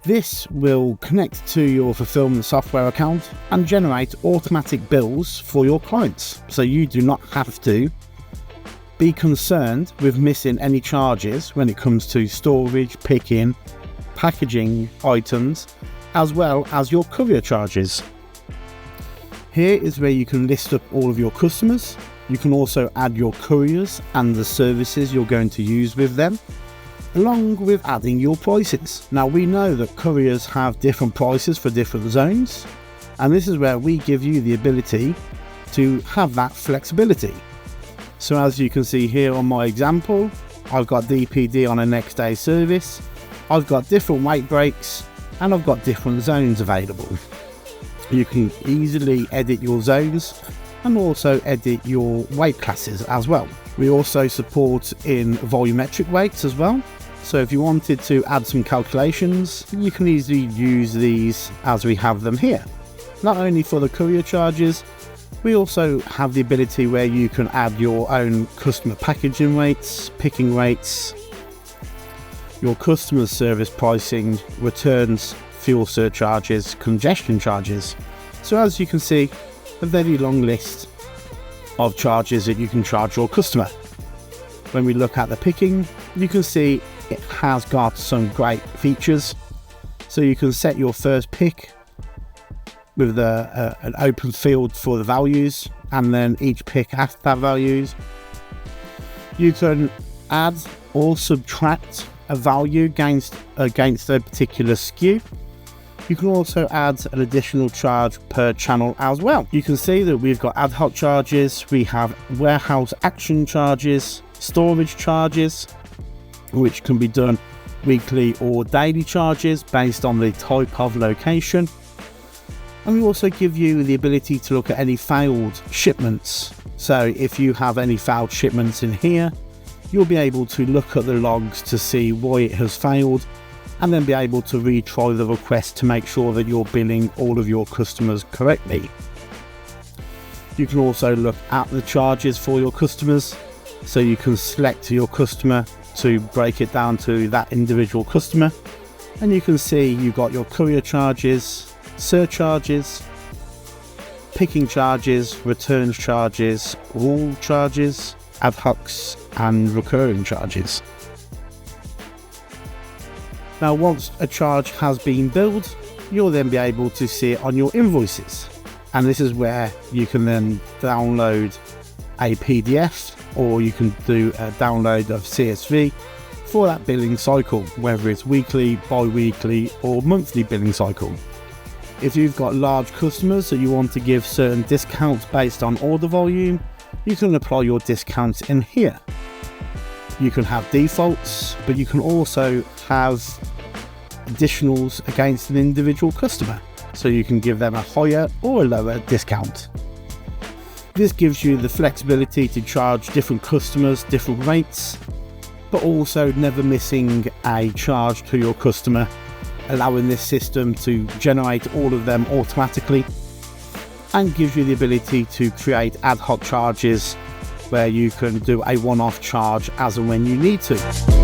This will connect to your fulfillment software account and generate automatic bills for your clients, so you do not have to be concerned with missing any charges when it comes to storage, picking, packaging items, as well as your courier charges. Here is where you can list up all of your customers. You can also add your couriers and the services you're going to use with them, along with adding your prices. Now, we know that couriers have different prices for different zones, and this is where we give you the ability to have that flexibility. So as you can see here on my example, I've got DPD on a next day service, I've got different weight breaks, and I've got different zones available. You can easily edit your zones and also edit your weight classes as well. We also support in volumetric weights as well. So if you wanted to add some calculations, you can easily use these as we have them here. Not only for the courier charges, we also have the ability where you can add your own customer packaging rates, picking rates, your customer service pricing, returns, fuel surcharges, congestion charges. So as you can see, a very long list of charges that you can charge your customer. When we look at the picking, you can see it has got some great features. So you can set your first pick with an open field for the values, and then each pick after that values. You can add or subtract a value against a particular SKU. You can also add an additional charge per channel as well. You can see that we've got ad hoc charges, we have warehouse action charges, storage charges, which can be done weekly or daily charges based on the type of location. And we also give you the ability to look at any failed shipments. So if you have any failed shipments in here, you'll be able to look at the logs to see why it has failed, and then be able to retry the request to make sure that you're billing all of your customers correctly. You can also look at the charges for your customers, so you can select your customer to break it down to that individual customer, and you can see you've got your courier charges, surcharges, picking charges, returns charges, all charges, ad hocs and recurring charges. Now, once a charge has been billed, you'll then be able to see it on your invoices, and this is where you can then download a PDF, or you can do a download of CSV for that billing cycle, whether it's weekly, bi-weekly or monthly billing cycle. If you've got large customers that you want to give certain discounts based on order volume, you can apply your discounts in here. You can have defaults, but you can also have additionals against an individual customer, so you can give them a higher or a lower discount. This gives you the flexibility to charge different customers different rates, but also never missing a charge to your customer, allowing this system to generate all of them automatically, and gives you the ability to create ad hoc charges where you can do a one-off charge as and when you need to.